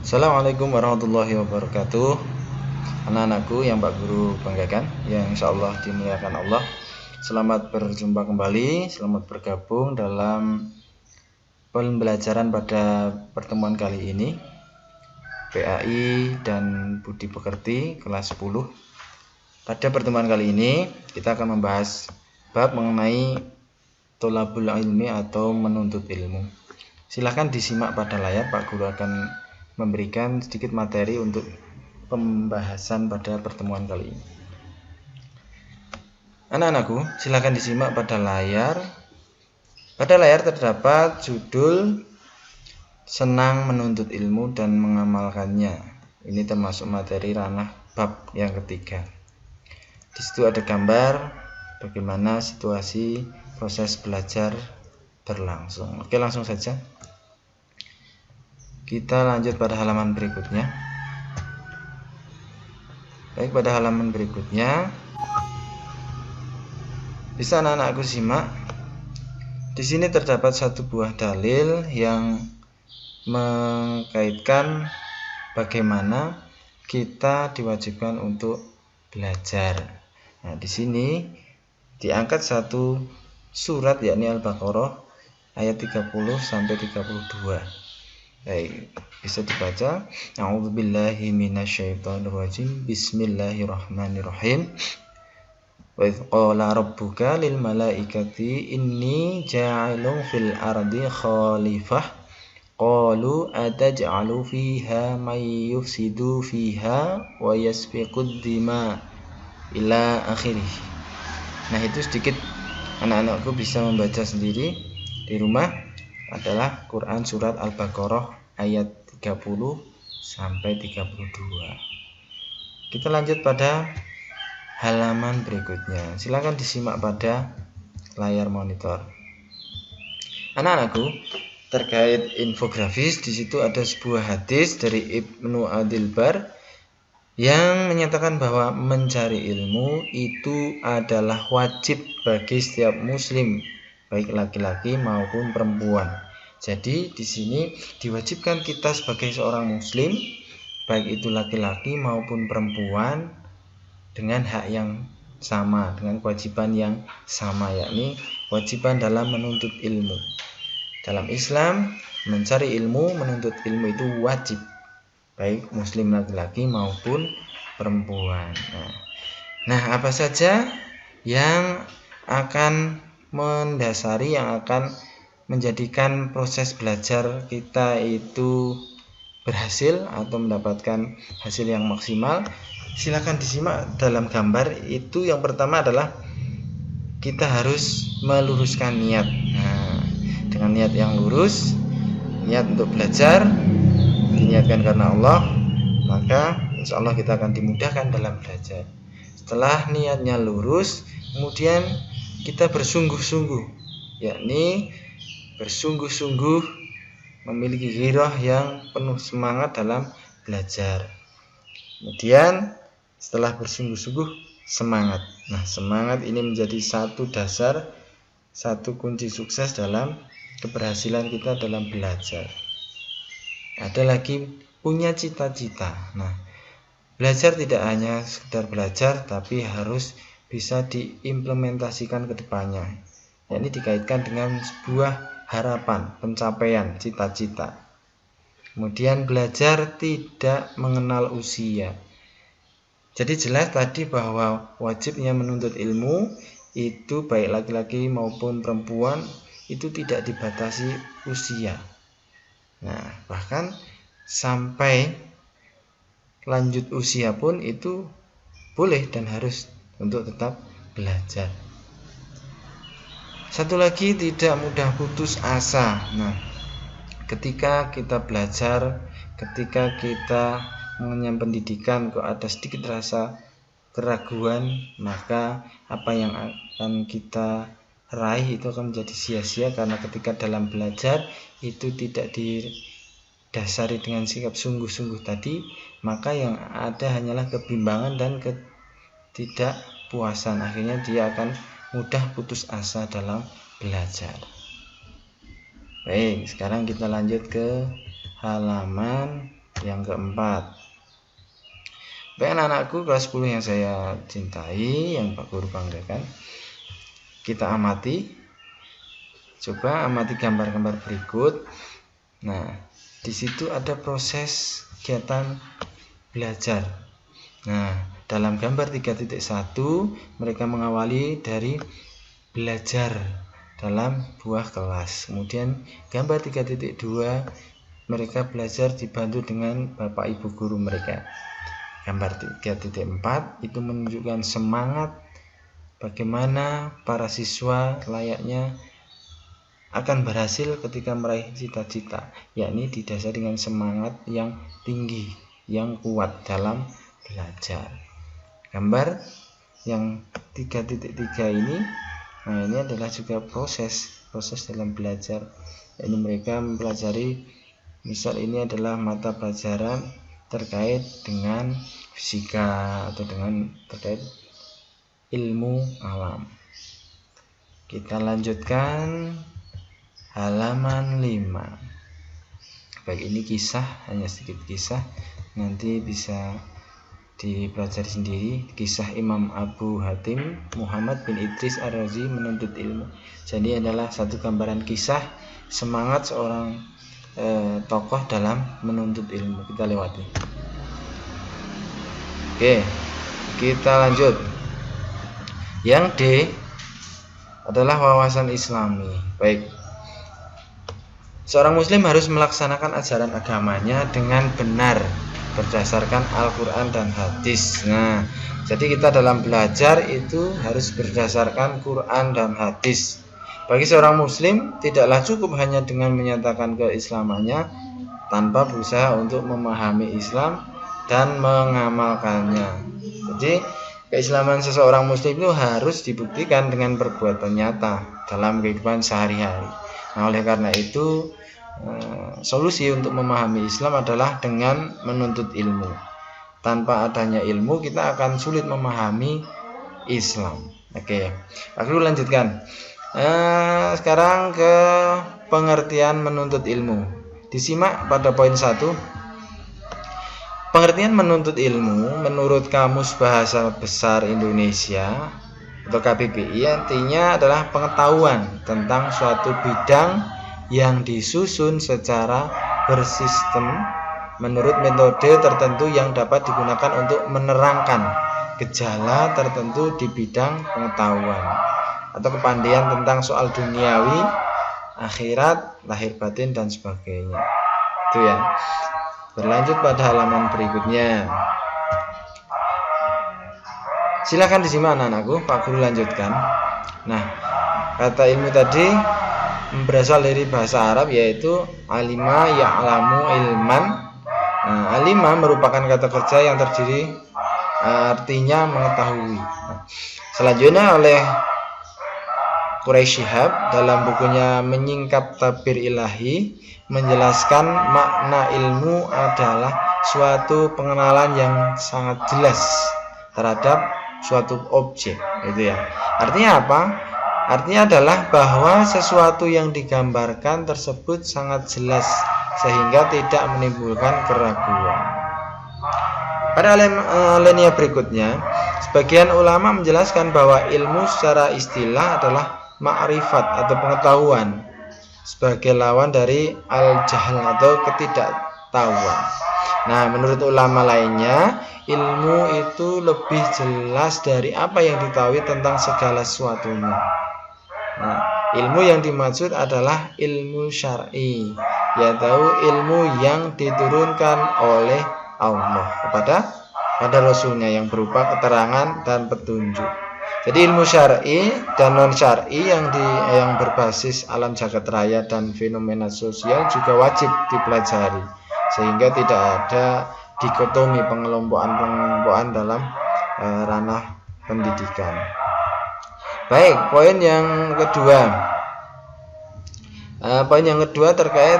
Assalamualaikum warahmatullahi wabarakatuh. Anak-anakku yang Pak Guru banggakan, yang insya Allah dimuliakan Allah. Selamat berjumpa kembali, selamat bergabung dalam pembelajaran pada pertemuan kali ini. PAI dan Budi Pekerti kelas 10. Pada pertemuan kali ini kita akan membahas bab mengenai tolabul ilmi atau menuntut ilmu. Silahkan disimak pada layar, Pak Guru akan memberikan sedikit materi untuk pembahasan pada pertemuan kali ini. Anak-anakku, silakan disimak pada layar. Pada layar terdapat judul Senang Menuntut Ilmu dan Mengamalkannya. Ini termasuk materi ranah bab yang ketiga. Di situ ada gambar bagaimana situasi proses belajar berlangsung. Oke, langsung saja. Kita lanjut pada halaman berikutnya. Baik, pada halaman berikutnya bisa anak-anakku simak. Di sini terdapat satu buah dalil yang mengkaitkan bagaimana kita diwajibkan untuk belajar. Nah, di sini diangkat satu surat yakni Al-Baqarah ayat 30 sampai 32. Baik, bisa dibaca. A'udzubillahi minasyaitonirrajim. Bismillahirrahmanirrahim. Wa idz qala rabbuka lil malaikati inni ja'ilun fil ardi khalifah. Qalu ataj'alu fiha may yufsidu fiha wa yasfiqud dima ila akhirih. Nah, itu sedikit anak-anakku bisa membaca sendiri di rumah. Adalah Quran surat Al-Baqarah ayat 30 sampai 32. Kita lanjut pada halaman berikutnya. Silakan disimak pada layar monitor. Anak-anakku, terkait infografis di situ ada sebuah hadis dari Ibnu Abdul Bar yang menyatakan bahwa mencari ilmu itu adalah wajib bagi setiap muslim, baik laki-laki maupun perempuan. Jadi di sini diwajibkan kita sebagai seorang muslim, baik itu laki-laki maupun perempuan, dengan hak yang sama, dengan kewajiban yang sama, yakni kewajiban dalam menuntut ilmu. Dalam Islam, mencari ilmu, menuntut ilmu itu wajib, baik muslim laki-laki maupun perempuan. Nah, apa saja yang akan mendasari, yang akan menjadikan proses belajar kita itu berhasil atau mendapatkan hasil yang maksimal? Silakan disimak dalam gambar. Itu yang pertama adalah kita harus meluruskan niat. Nah, dengan niat yang lurus, niat untuk belajar, diniatkan karena Allah, maka insya Allah kita akan dimudahkan dalam belajar. Setelah niatnya lurus, kemudian kita bersungguh-sungguh, yakni bersungguh-sungguh memiliki gairah yang penuh semangat dalam belajar. Kemudian setelah bersungguh-sungguh, semangat. Nah, semangat ini menjadi satu dasar, satu kunci sukses dalam keberhasilan kita dalam belajar. Ada lagi punya cita-cita. Nah, belajar tidak hanya sekedar belajar, tapi harus bisa diimplementasikan ke depannya. Ini dikaitkan dengan sebuah harapan, pencapaian, cita-cita. Kemudian belajar tidak mengenal usia. Jadi jelas tadi bahwa wajibnya menuntut ilmu itu baik laki-laki maupun perempuan itu tidak dibatasi usia. Nah, bahkan sampai lanjut usia pun itu boleh dan harus untuk tetap belajar. Satu lagi, tidak mudah putus asa. Nah, ketika kita belajar, ketika kita mengenyam pendidikan kok ada sedikit rasa keraguan, maka apa yang akan kita raih itu akan menjadi sia-sia, karena ketika dalam belajar itu tidak didasari dengan sikap sungguh-sungguh tadi, maka yang ada hanyalah kebimbangan dan ketidakpuasan. Akhirnya dia akan mudah putus asa dalam belajar. Baik, sekarang kita lanjut ke halaman Yang keempat, baik anak-anakku kelas 10 yang saya cintai, yang Pak Guru banggakan, kita amati, coba amati gambar-gambar berikut. Nah, di situ ada proses kegiatan belajar. Nah, dalam gambar 3.1 mereka mengawali dari belajar dalam buah kelas. Kemudian gambar 3.2 mereka belajar dibantu dengan bapak ibu guru mereka. Gambar 3.4 itu menunjukkan semangat bagaimana para siswa layaknya akan berhasil ketika meraih cita-cita, yakni didasari dengan semangat yang tinggi, yang kuat dalam belajar. Gambar yang 3.3 ini, nah ini adalah juga proses dalam belajar, yakni mereka mempelajari, misal ini adalah mata pelajaran terkait dengan fisika atau dengan terkait ilmu alam. Kita lanjutkan halaman 5. Baik, ini kisah, hanya sedikit kisah, nanti bisa dipelajari sendiri. Kisah Imam Abu Hatim Muhammad bin Idris Ar-Razi menuntut ilmu. Jadi adalah satu gambaran kisah semangat seorang tokoh dalam menuntut ilmu. Kita lewati. Oke, kita lanjut. Yang D adalah wawasan Islami. Baik, seorang muslim harus melaksanakan ajaran agamanya dengan benar berdasarkan Al-Quran dan hadis. Nah, jadi kita dalam belajar itu harus berdasarkan Quran dan hadis. Bagi seorang muslim tidaklah cukup hanya dengan menyatakan keislamannya tanpa berusaha untuk memahami Islam dan mengamalkannya. Jadi keislaman seseorang muslim itu harus dibuktikan dengan perbuatan nyata dalam kehidupan sehari-hari. Nah, oleh karena itu solusi untuk memahami Islam adalah dengan menuntut ilmu. Tanpa adanya ilmu kita akan sulit memahami Islam. Oke, Pak Guru lanjutkan. Sekarang ke pengertian menuntut ilmu. Disimak pada poin 1. Pengertian menuntut ilmu menurut Kamus Bahasa Besar Indonesia atau KBBI artinya adalah pengetahuan tentang suatu bidang yang disusun secara bersistem menurut metode tertentu yang dapat digunakan untuk menerangkan gejala tertentu di bidang pengetahuan atau kepandaian tentang soal duniawi, akhirat, lahir batin dan sebagainya. Itu ya. Berlanjut pada halaman berikutnya. Silakan disimak anak-anakku, Pak Guru lanjutkan. Nah, kata ilmu tadi berasal dari bahasa Arab yaitu alima ya'lamu ilman. Nah, alima merupakan kata kerja yang terdiri artinya mengetahui. Nah, selanjutnya oleh Quraisy Shihab dalam bukunya Menyingkap Tabir Ilahi menjelaskan makna ilmu adalah suatu pengenalan yang sangat jelas terhadap suatu objek, gitu ya. Artinya apa? Artinya adalah bahwa sesuatu yang digambarkan tersebut sangat jelas sehingga tidak menimbulkan keraguan. Pada alinea berikutnya, sebagian ulama menjelaskan bahwa ilmu secara istilah adalah ma'rifat atau pengetahuan sebagai lawan dari al-jahl atau ketidaktahuan. Nah, menurut ulama lainnya, ilmu itu lebih jelas dari apa yang diketahui tentang segala sesuatunya. Nah, ilmu yang dimaksud adalah ilmu syar'i, yaitu ilmu yang diturunkan oleh Allah kepada Rasulnya yang berupa keterangan dan petunjuk. Jadi ilmu syar'i dan non syar'i yang berbasis alam jagat raya dan fenomena sosial juga wajib dipelajari, sehingga tidak ada dikotomi pengelompokan dalam ranah pendidikan. Baik, poin yang kedua. Poin yang kedua terkait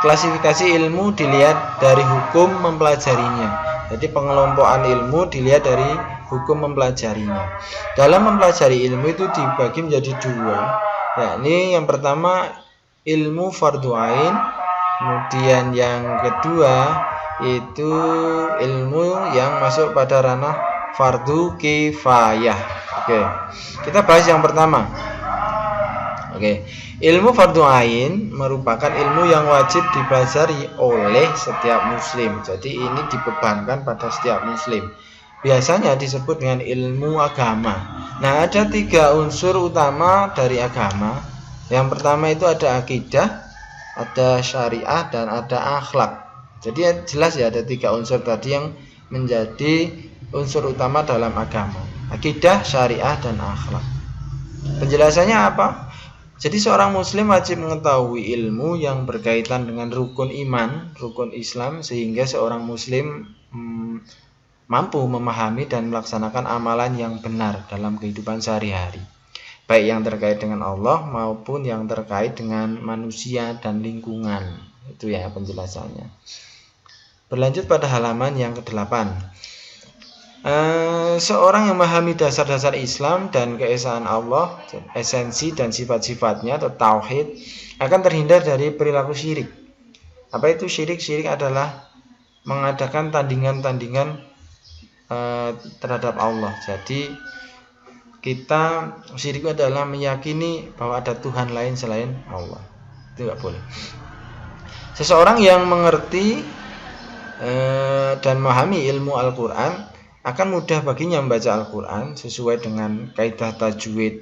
klasifikasi ilmu dilihat dari hukum mempelajarinya. Jadi pengelompokan ilmu dilihat dari hukum mempelajarinya. Dalam mempelajari ilmu itu dibagi menjadi dua, yakni yang pertama ilmu fardhu ain, kemudian yang kedua itu ilmu yang masuk pada ranah fardu kifayah. Oke. Kita bahas yang pertama. Oke. Ilmu fardu ain merupakan ilmu yang wajib dipelajari oleh setiap muslim. Jadi ini dibebankan pada setiap muslim. Biasanya disebut dengan ilmu agama. Nah, ada 3 unsur utama dari agama. Yang pertama itu ada akidah, ada syariah, dan ada akhlak. Jadi jelas ya, ada 3 unsur tadi yang menjadi unsur utama dalam agama. Akidah, syariah, dan akhlak. Penjelasannya apa? Jadi seorang muslim wajib mengetahui ilmu yang berkaitan dengan rukun iman, rukun Islam, sehingga seorang muslim mampu memahami dan melaksanakan amalan yang benar dalam kehidupan sehari-hari, baik yang terkait dengan Allah maupun yang terkait dengan manusia dan lingkungan. Itu ya penjelasannya. Berlanjut pada halaman yang ke-8. Seorang yang memahami dasar-dasar Islam dan keesaan Allah, esensi dan sifat-sifatnya atau tauhid, akan terhindar dari perilaku syirik. Apa itu syirik? Syirik adalah mengadakan tandingan-tandingan terhadap Allah. Jadi kita syirik adalah meyakini bahwa ada Tuhan lain selain Allah. Itu tidak boleh. Seseorang yang mengerti dan memahami ilmu Al-Quran akan mudah baginya membaca Al-Quran sesuai dengan kaidah tajwid,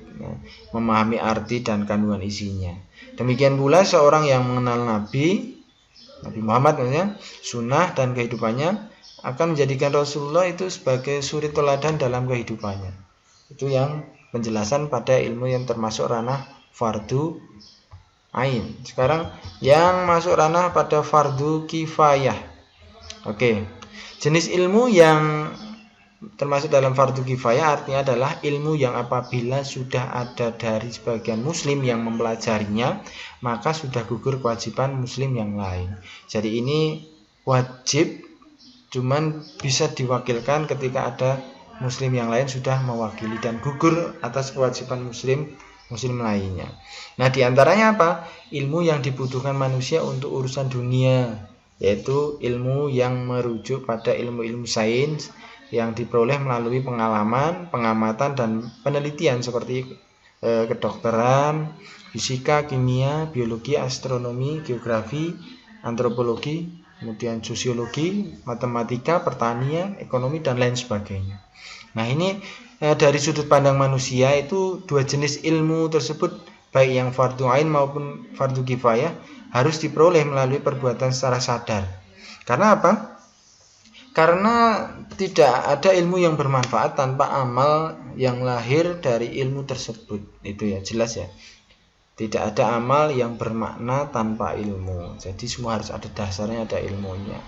memahami arti dan kandungan isinya. Demikian pula seorang yang mengenal Nabi Muhammad, sunnah dan kehidupannya, akan menjadikan Rasulullah itu sebagai suri teladan dalam kehidupannya. Itu yang penjelasan pada ilmu yang termasuk ranah fardu ain. Sekarang yang masuk ranah pada fardu kifayah. Oke. Jenis ilmu yang termasuk dalam fardu kifayah artinya adalah ilmu yang apabila sudah ada dari sebagian muslim yang mempelajarinya, maka sudah gugur kewajiban muslim yang lain. Jadi ini wajib, cuman bisa diwakilkan ketika ada muslim yang lain sudah mewakili dan gugur atas kewajiban muslim lainnya. Nah, diantaranya apa? Ilmu yang dibutuhkan manusia untuk urusan dunia, yaitu ilmu yang merujuk pada ilmu-ilmu sains yang diperoleh melalui pengalaman, pengamatan, dan penelitian seperti kedokteran, fisika, kimia, biologi, astronomi, geografi, antropologi, kemudian sosiologi, matematika, pertanian, ekonomi, dan lain sebagainya. Nah, ini dari sudut pandang manusia itu 2 jenis ilmu tersebut, baik yang fardu ain maupun fardu kifayah, harus diperoleh melalui perbuatan secara sadar. Karena apa? Karena tidak ada ilmu yang bermanfaat tanpa amal yang lahir dari ilmu tersebut. Itu ya, jelas ya. Tidak ada amal yang bermakna tanpa ilmu. Jadi semua harus ada dasarnya, ada ilmunya.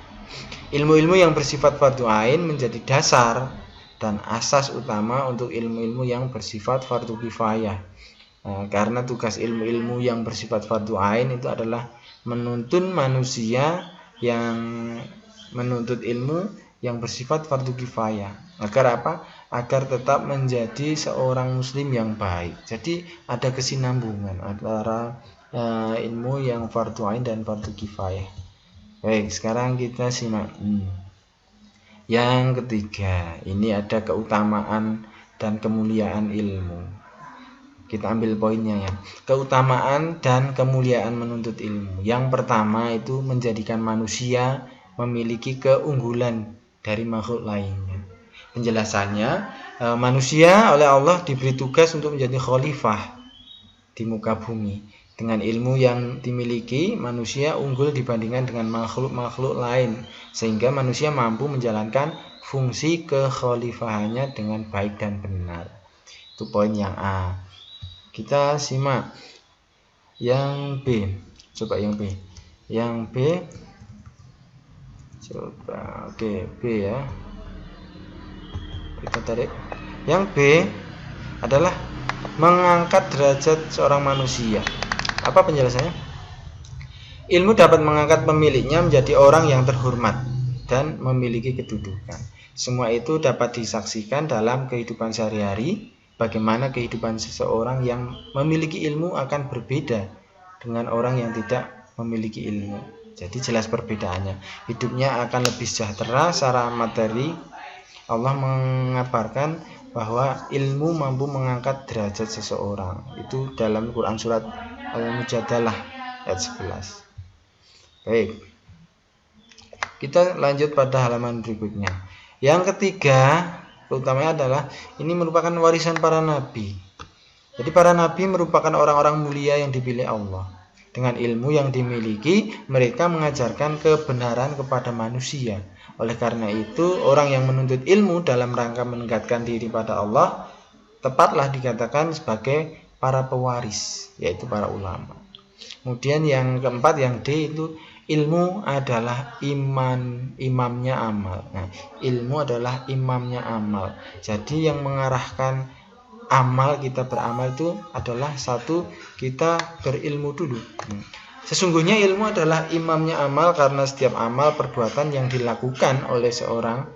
Ilmu-ilmu yang bersifat fardu ain menjadi dasar dan asas utama untuk ilmu-ilmu yang bersifat fardu kifayah. Karena tugas ilmu-ilmu yang bersifat fardu ain itu adalah menuntun manusia yang menuntut ilmu yang bersifat fardu kifayah. Agar apa? Agar tetap menjadi seorang muslim yang baik. Jadi ada kesinambungan antara ilmu yang fardu ain dan fardu kifayah. Baik, sekarang kita simak. Yang ketiga, ini ada keutamaan dan kemuliaan ilmu. Kita ambil poinnya ya. Keutamaan dan kemuliaan menuntut ilmu. Yang pertama itu menjadikan manusia memiliki keunggulan dari makhluk lainnya. Penjelasannya, manusia oleh Allah diberi tugas untuk menjadi khalifah di muka bumi. Dengan ilmu yang dimiliki, manusia unggul dibandingkan dengan makhluk-makhluk lain, sehingga manusia mampu menjalankan fungsi kekhalifahannya dengan baik dan benar. Itu poin yang A. Kita simak yang B. Coba yang B. Yang B. Coba, oke, B ya. Kita tarik. Yang B adalah mengangkat derajat seorang manusia. Apa penjelasannya? Ilmu dapat mengangkat pemiliknya menjadi orang yang terhormat dan memiliki kedudukan. Semua itu dapat disaksikan dalam kehidupan sehari-hari. Bagaimana kehidupan seseorang yang memiliki ilmu akan berbeda dengan orang yang tidak memiliki ilmu. Jadi jelas perbedaannya. Hidupnya akan lebih sejahtera secara materi. Allah mengabarkan bahwa ilmu mampu mengangkat derajat seseorang. Itu dalam Quran surat Al-Mujadalah ayat 11. Baik. Kita lanjut pada halaman berikutnya. Yang ketiga, utamanya adalah ini merupakan warisan para nabi. Jadi para nabi merupakan orang-orang mulia yang dipilih Allah. Dengan ilmu yang dimiliki, mereka mengajarkan kebenaran kepada manusia. Oleh karena itu, orang yang menuntut ilmu dalam rangka meningkatkan diri pada Allah, tepatlah dikatakan sebagai para pewaris, yaitu para ulama. Kemudian yang keempat, yang D, itu ilmu adalah imamnya amal. Nah, ilmu adalah imamnya amal. Jadi yang mengarahkan amal kita beramal itu adalah satu, kita berilmu dulu. Sesungguhnya ilmu adalah imamnya amal karena setiap amal perbuatan yang dilakukan oleh seorang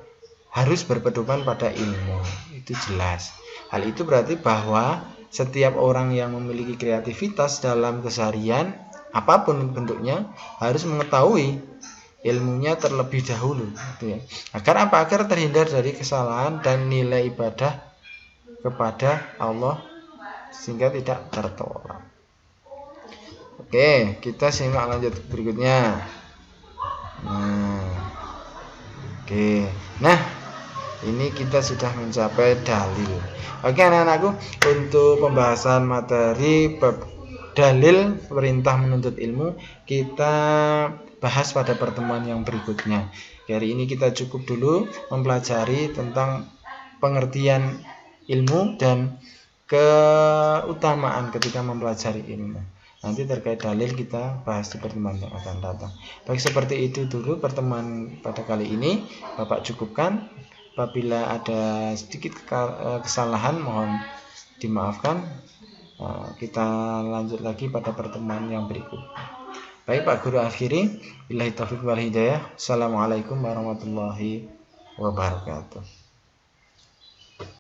harus berpedoman pada ilmu. Itu jelas. Hal itu berarti bahwa setiap orang yang memiliki kreativitas dalam keseharian apapun bentuknya harus mengetahui ilmunya terlebih dahulu, gitu ya. Agar apa? Agar terhindar dari kesalahan dan nilai ibadah kepada Allah sehingga tidak tertolak. Oke, kita simak lanjut berikutnya. Nah, ini kita sudah mencapai dalil. Oke anak-anakku, untuk pembahasan materi dalil perintah menuntut ilmu kita bahas pada pertemuan yang berikutnya. Hari ini kita cukup dulu mempelajari tentang pengertian ilmu dan keutamaan ketika mempelajari ilmu. Nanti terkait dalil kita bahas di pertemuan yang akan datang. Baik, seperti itu dulu pertemuan pada kali ini. Bapak cukupkan. Apabila ada sedikit kesalahan mohon dimaafkan. Kita lanjut lagi pada pertemuan yang berikut. Baik Pak Guru akhiri. Billahi taufiq wal hidayah. Assalamualaikum warahmatullahi wabarakatuh.